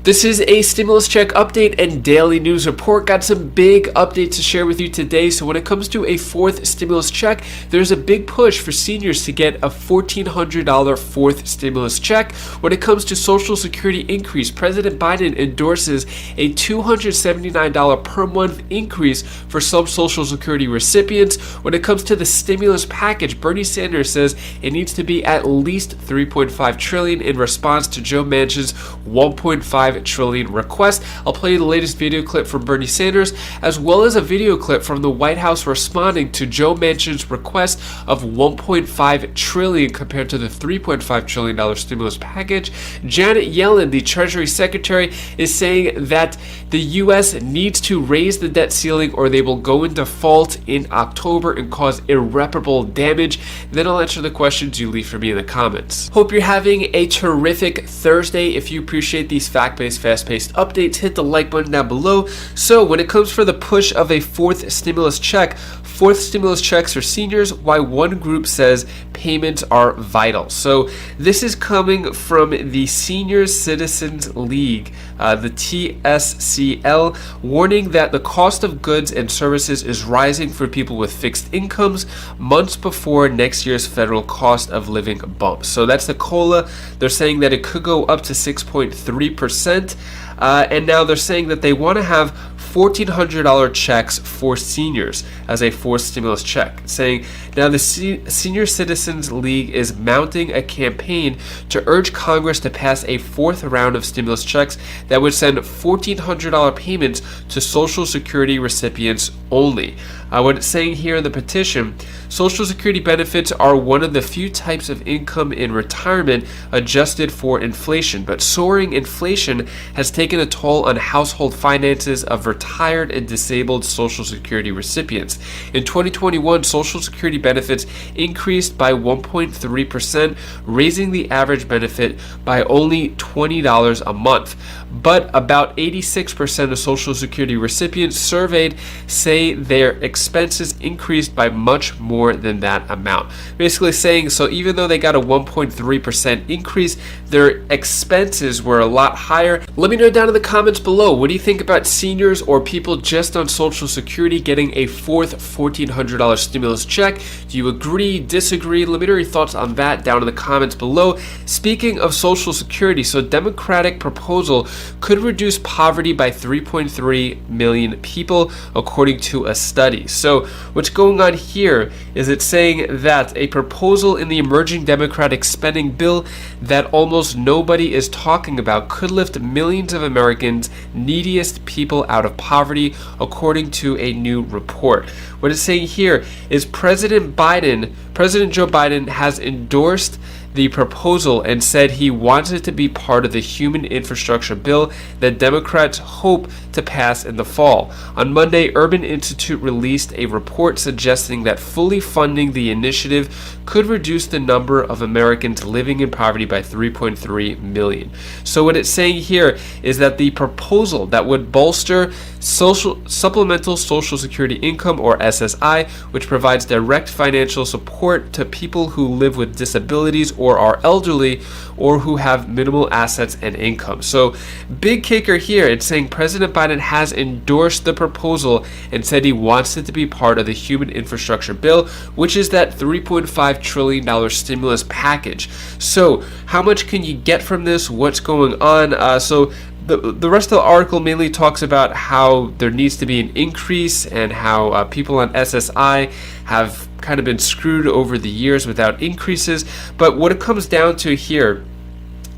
This is a stimulus check update and daily news report. Got some big updates to share with you today. So when it comes to a fourth stimulus check, there's a big push for seniors to get a $1,400 fourth stimulus check. When it comes to Social Security increase, President Biden endorses a $279 per month increase for some Social Security recipients. When it comes to the stimulus package, Bernie Sanders says it needs to be at least $3.5 trillion in response to Joe Manchin's $1.5 trillion request. I'll play you the latest video clip from Bernie Sanders, as well as a video clip from the White House responding to Joe Manchin's request of $1.5 trillion compared to the $3.5 trillion stimulus package. Janet Yellen, the Treasury Secretary, is saying that the U.S. needs to raise the debt ceiling or they will go into default in October and cause irreparable damage. Then I'll answer the questions you leave for me in the comments. Hope you're having a terrific Thursday. If you appreciate these fact-based, fast-paced updates, hit the like button down below. So when it comes for the push of a fourth stimulus checks for seniors, why one group says payments are vital. So this is coming from the Senior Citizens League, the TSCL, warning that the cost of goods and services is rising for people with fixed incomes months before next year's federal cost of living bump. So that's the COLA. They're saying that it could go up to 6.3%. And now they're saying that they want to have $1,400 checks for seniors as a fourth stimulus check, saying now the Senior Citizens League is mounting a campaign to urge Congress to pass a fourth round of stimulus checks that would send $1,400 payments to Social Security recipients only. What it's saying here in the petition, Social Security benefits are one of the few types of income in retirement adjusted for inflation, but soaring inflation has taken a toll on household finances of retired and disabled Social Security recipients. In 2021, Social Security benefits increased by 1.3%, raising the average benefit by only $20 a month. But about 86% of Social Security recipients surveyed say their expenses increased by much more than that amount. Basically saying, so even though they got a 1.3% increase, their expenses were a lot higher. Let me know down in the comments below, what do you think about seniors or people just on Social Security getting a fourth $1,400 stimulus check? Do you agree, disagree? Let me know your thoughts on that down in the comments below. Speaking of Social Security, so Democratic proposal could reduce poverty by 3.3 million people, according to a study. So what's going on here is it's saying that a proposal in the emerging Democratic spending bill that almost nobody is talking about could lift millions of Americans, neediest people, out of poverty, according to a new report. What it's saying here is President Joe Biden has endorsed the proposal and said he wants it to be part of the human infrastructure bill that Democrats hope to pass in the fall. On Monday, Urban Institute released a report suggesting that fully funding the initiative could reduce the number of Americans living in poverty by 3.3 million. So what it's saying here is that the proposal that would bolster supplemental Social Security income, or SSI, which provides direct financial support to people who live with disabilities or are elderly or who have minimal assets and income. So big kicker here, it's saying President Biden has endorsed the proposal and said he wants it to be part of the human infrastructure bill, which is that $3.5 trillion stimulus package. So how much can you get from this? What's going on? So the rest of the article mainly talks about how there needs to be an increase and how people on SSI have kind of been screwed over the years without increases. But what it comes down to here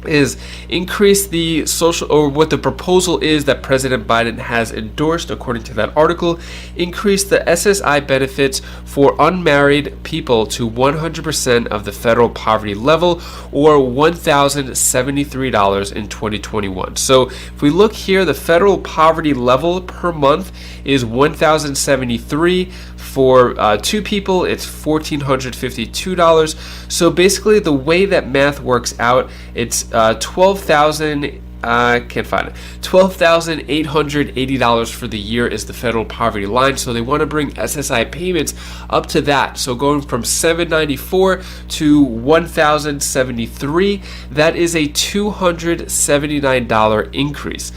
is increase the social, or what the proposal is that President Biden has endorsed, according to that article, increase the SSI benefits for unmarried people to 100% of the federal poverty level, or $1,073 in 2021. So if we look here, the federal poverty level per month is $1,073. For two people, it's $1,452. So basically, the way that math works out, it's $12,000 I can't find it. $12,880 for the year is the federal poverty line. So they want to bring SSI payments up to that. So going from $794 to $1,073, that is a $279 increase.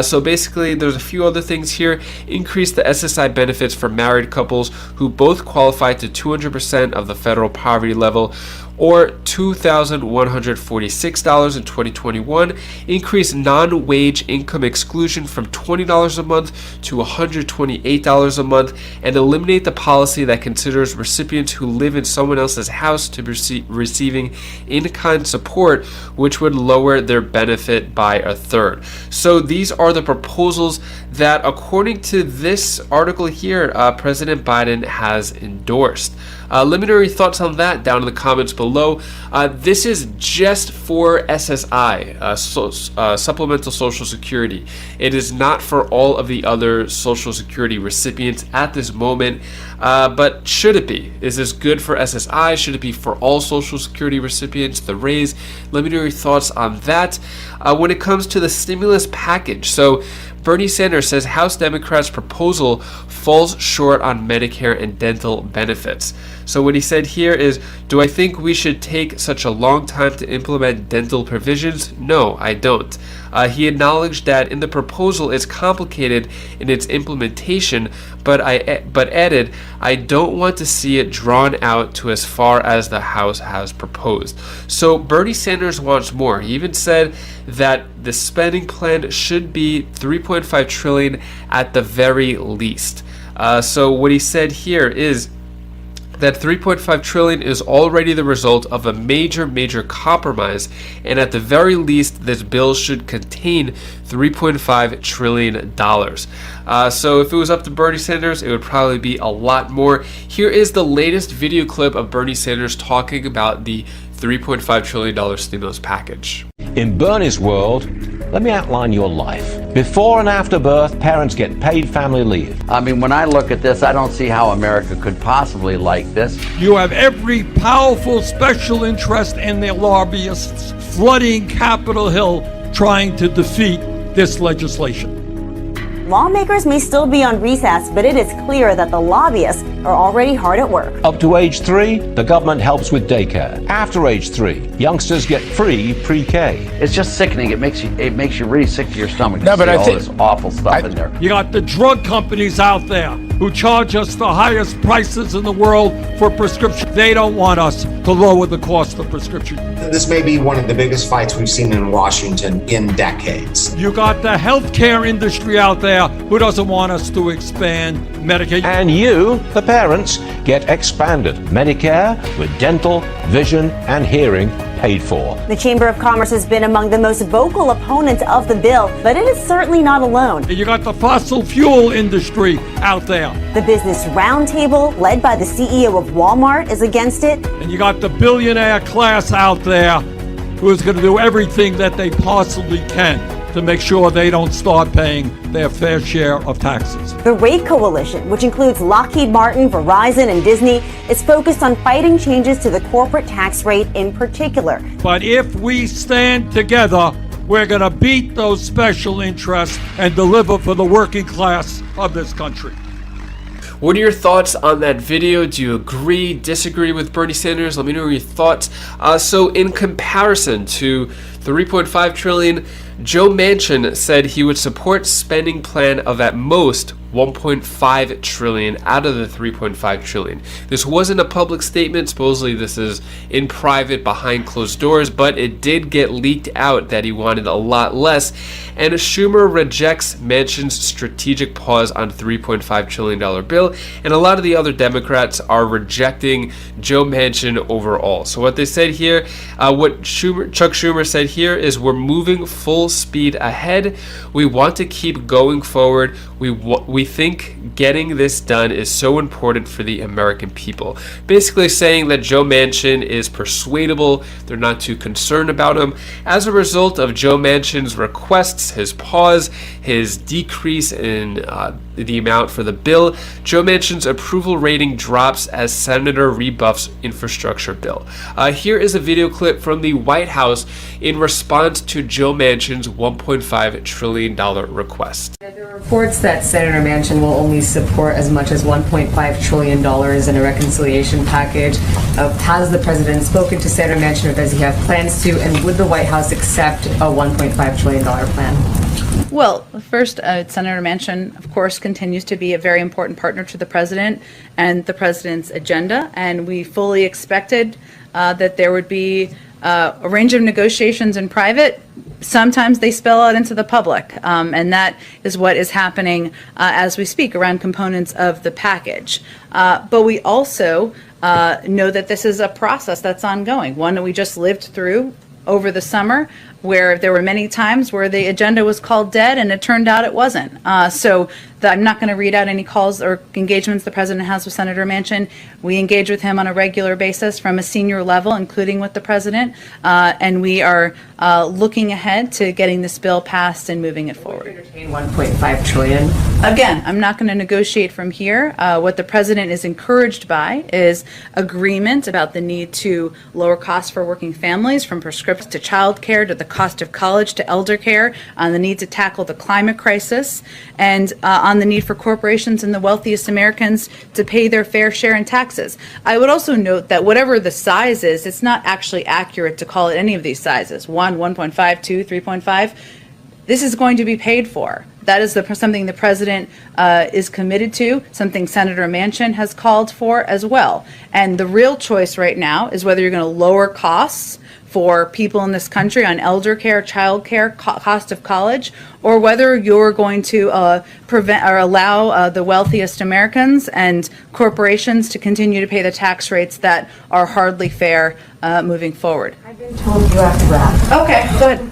So basically, there's a few other things here. Increase the SSI benefits for married couples who both qualify to 200% of the federal poverty level, or $2,146 in 2021. Increase non-wage income exclusion from $20 a month to $128 a month, and eliminate the policy that considers recipients who live in someone else's house to be receiving in-kind support, which would lower their benefit by a third. So these are the proposals that, according to this article here, President Biden has endorsed. Let me know your thoughts on that down in the comments below. This is just for SSI, Supplemental Social Security. It is not for all of the other Social Security recipients at this moment, but should it be? Is this good for SSI? Should it be for all Social Security recipients, the raise? Let me know your thoughts on that. When it comes to the stimulus package, so Bernie Sanders says House Democrats' proposal falls short on Medicare and dental benefits. So what he said here is, do I think we should take such a long time to implement dental provisions? No, I don't. He acknowledged that in the proposal it's complicated in its implementation, but added, I don't want to see it drawn out to as far as the House has proposed. So Bernie Sanders wants more. He even said that the spending plan should be $3.5 trillion at the very least. So what he said here is that $3.5 trillion is already the result of a major compromise, and at the very least this bill should contain $3.5 trillion. So if it was up to Bernie Sanders, it would probably be a lot more. Here is the latest video clip of Bernie Sanders talking about the $3.5 trillion stimulus package. In Bernie's world, let me outline your life. Before and after birth, parents get paid family leave. I mean, when I look at this, I don't see how America could possibly like this. You have every powerful special interest and their lobbyists flooding Capitol Hill trying to defeat this legislation. Lawmakers may still be on recess, but it is clear that the lobbyists are already hard at work. Up to age 3, the government helps with daycare. After age 3, youngsters get free pre-K. It's just sickening. It makes you really sick to your stomach to No, but see I all think- this awful stuff in there. You got the drug companies out there who charge us the highest prices in the world for prescription. They don't want us to lower the cost of prescription. This may be one of the biggest fights we've seen in Washington in decades. You got the healthcare industry out there who doesn't want us to expand Medicaid. And you, the parents, get expanded Medicare with dental, vision, and hearing paid for. The Chamber of Commerce has been among the most vocal opponents of the bill, but it is certainly not alone. You got the fossil fuel industry out there. The Business Roundtable, led by the CEO of Walmart, is against it. And you got the billionaire class out there who is going to do everything that they possibly can to make sure they don't start paying their fair share of taxes. The Rate Coalition, which includes Lockheed Martin, Verizon, and Disney, is focused on fighting changes to the corporate tax rate in particular. But if we stand together, we're going to beat those special interests and deliver for the working class of this country. What are your thoughts on that video? Do you agree, disagree with Bernie Sanders? Let me know your thoughts. So in comparison to $3.5 trillion, Joe Manchin said he would support spending plan of at most $1.5 trillion out of the $3.5 trillion. This wasn't a public statement. Supposedly this is in private behind closed doors, but it did get leaked out that he wanted a lot less. And Schumer rejects Manchin's strategic pause on $3.5 trillion bill, and a lot of the other Democrats are rejecting Joe Manchin overall. So what they said here, what Chuck Schumer said here is, we're moving full speed ahead. We want to keep going forward. We think getting this done is so important for the American people. Basically saying that Joe Manchin is persuadable. They're not too concerned about him. As a result of Joe Manchin's requests, his pause, his decrease in the amount for the bill. Joe Manchin's approval rating drops as Senator rebuffs infrastructure bill. Here is a video clip from the White House in response to Joe Manchin's $1.5 trillion request. There are reports that Senator Manchin will only support as much as $1.5 trillion in a reconciliation package. Has the president spoken to Senator Manchin, or does he have plans to? And would the White House accept a $1.5 trillion plan? Well, first, Senator Manchin, of course, continues to be a very important partner to the president and the president's agenda, and we fully expected that there would be a range of negotiations in private. Sometimes they spill out into the public, and that is what is happening as we speak around components of the package. But we also know that this is a process that's ongoing, one that we just lived through over the summer, where there were many times where the agenda was called dead and it turned out it wasn't. So I'm not going to read out any calls or engagements the president has with Senator Manchin. We engage with him on a regular basis from a senior level, including with the president, and we are looking ahead to getting this bill passed and moving it forward. Entertain $1.5 trillion. Again, I'm not going to negotiate from here. What the president is encouraged by is agreement about the need to lower costs for working families, from prescriptions to child care to the cost of college to elder care, on the need to tackle the climate crisis, and on the need for corporations and the wealthiest Americans to pay their fair share in taxes. I would also note that whatever the size is, it's not actually accurate to call it any of these sizes. 1, 1.5, 2, 3.5. This is going to be paid for. That is something the president is committed to, something Senator Manchin has called for as well. And the real choice right now is whether you're going to lower costs for people in this country on elder care, child care, cost of college, or whether you're going to prevent or allow the wealthiest Americans and corporations to continue to pay the tax rates that are hardly fair moving forward. I've been told you have to wrap. Okay, go ahead.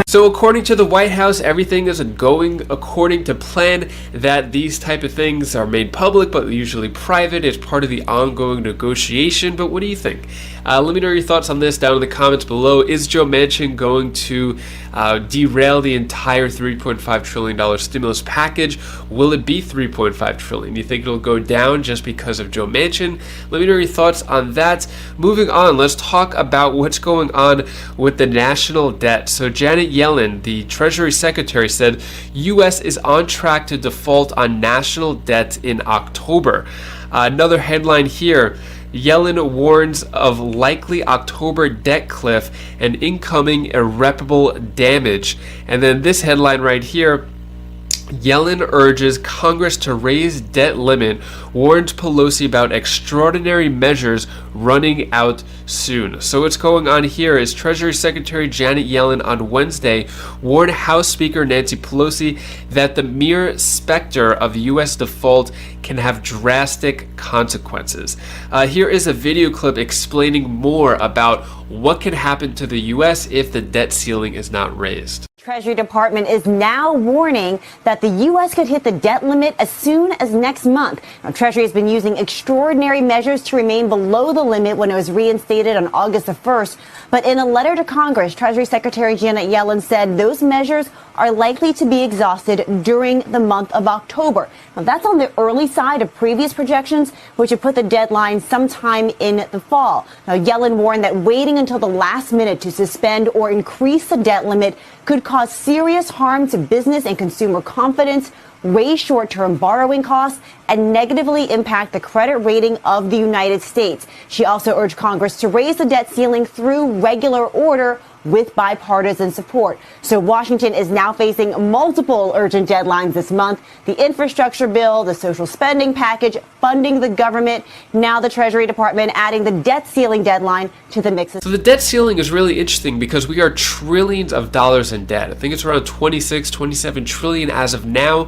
So according to the White House, everything is going according to plan, that these type of things are made public but usually private. It's part of the ongoing negotiation. But what do you think? Let me know your thoughts on this down in the comments below. Is Joe Manchin going to derail the entire $3.5 trillion stimulus package? Will it be $3.5 trillion? Do you think it'll go down just because of Joe Manchin? Let me know your thoughts on that. Moving on, let's talk about what's going on with the national debt. So Janet Yellen, the Treasury Secretary, said U.S. is on track to default on national debt in October. Another headline here, Yellen warns of likely October debt cliff and incoming irreparable damage. And then this headline right here, Yellen urges Congress to raise debt limit, warns Pelosi about extraordinary measures running out soon. So what's going on here is Treasury Secretary Janet Yellen on Wednesday warned House Speaker Nancy Pelosi that the mere specter of U.S. default can have drastic consequences. Here is a video clip explaining more about what can happen to the U.S. if the debt ceiling is not raised. Treasury Department is now warning that the U.S. could hit the debt limit as soon as next month. Now, Treasury has been using extraordinary measures to remain below the limit when it was reinstated on August the 1st. But in a letter to Congress, Treasury Secretary Janet Yellen said those measures are likely to be exhausted during the month of October. Now, that's on the early side of previous projections, which had put the deadline sometime in the fall. Now, Yellen warned that waiting until the last minute to suspend or increase the debt limit could cause serious harm to business and consumer confidence, raise short-term borrowing costs, and negatively impact the credit rating of the United States. She also urged Congress to raise the debt ceiling through regular order with bipartisan support. So Washington is now facing multiple urgent deadlines this month: the infrastructure bill, the social spending package, funding the government, now the Treasury Department adding the debt ceiling deadline to the mix. So the debt ceiling is really interesting because we are trillions of dollars in debt. I think it's around 27 trillion as of now,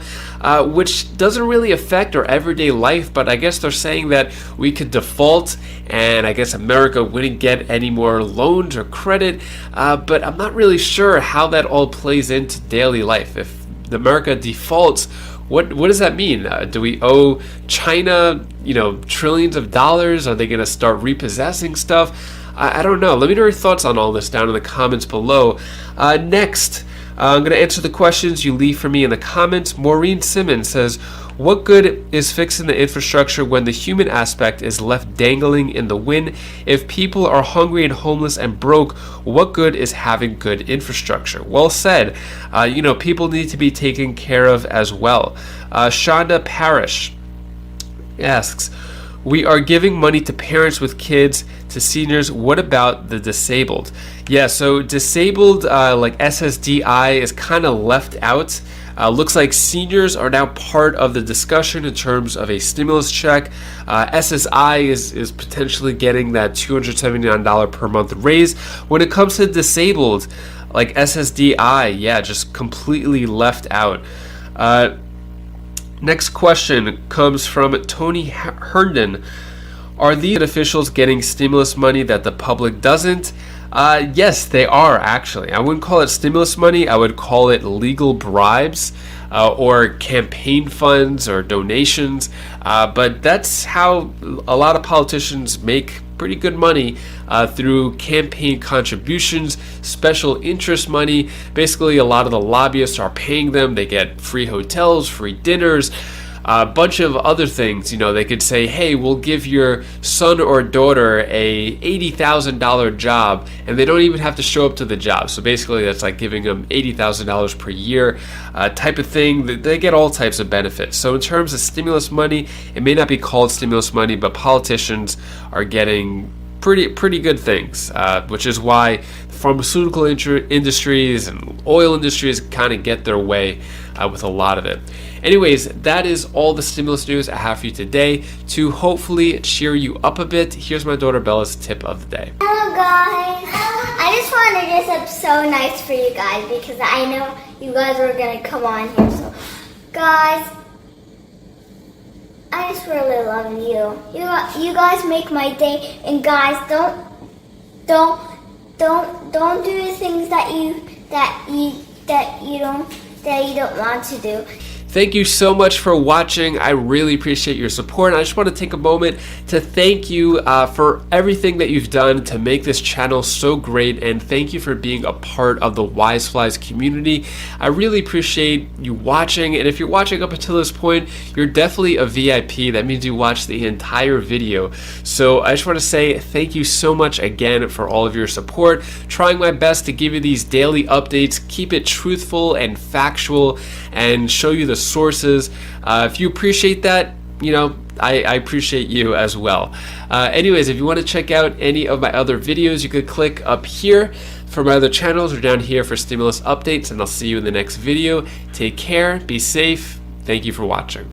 which doesn't really affect our everyday life, but I guess they're saying that we could default and I guess America wouldn't get any more loans or credit. But I'm not really sure how that all plays into daily life. If America defaults, what does that mean? Do we owe China, trillions of dollars? Are they going to start repossessing stuff? I don't know. Let me know your thoughts on all this down in the comments below. Next, I'm going to answer the questions you leave for me in the comments. Maureen Simmons says, what good is fixing the infrastructure when the human aspect is left dangling in the wind? If people are hungry and homeless and broke, what good is having good infrastructure? Well said. People need to be taken care of as well. Shonda Parrish asks, we are giving money to parents with kids, to seniors. What about the disabled? Yeah, so disabled, like SSDI, is kind of left out. Looks like seniors are now part of the discussion in terms of a stimulus check. SSI is potentially getting that $279 per month raise. When it comes to disabled, like SSDI, yeah, just completely left out. Next question comes from Tony Herndon. Are these officials getting stimulus money that the public doesn't? Yes, they are actually. I wouldn't call it stimulus money. I would call it legal bribes or campaign funds or donations. But that's how a lot of politicians make pretty good money through campaign contributions, special interest money. Basically, a lot of the lobbyists are paying them. They get free hotels, free dinners, a bunch of other things. They could say, hey, we'll give your son or daughter a $80,000 job, and they don't even have to show up to the job. So basically, that's like giving them $80,000 per year type of thing. They get all types of benefits. So in terms of stimulus money, it may not be called stimulus money, but politicians are getting pretty good things, which is why pharmaceutical industries and oil industries kind of get their way with a lot of it. Anyways, that is all the stimulus news I have for you today. To hopefully cheer you up a bit, here's my daughter Bella's tip of the day. Hello guys, I just wanted to dress up so nice for you guys because I know you guys were gonna come on here. So guys, I just really love you. You guys make my day, and guys, don't do the things that you don't want to do. Thank you so much for watching. I really appreciate your support. I just want to take a moment to thank you for everything that you've done to make this channel so great, and thank you for being a part of the Wiseflies community. I really appreciate you watching, and if you're watching up until this point, you're definitely a VIP. That means you watched the entire video. So I just want to say thank you so much again for all of your support. Trying my best to give you these daily updates, keep it truthful and factual, and show you the sources. If you appreciate that, I appreciate you as well. Anyways, if you want to check out any of my other videos, you could click up here for my other channels or down here for stimulus updates, and I'll see you in the next video. Take care, be safe. Thank you for watching.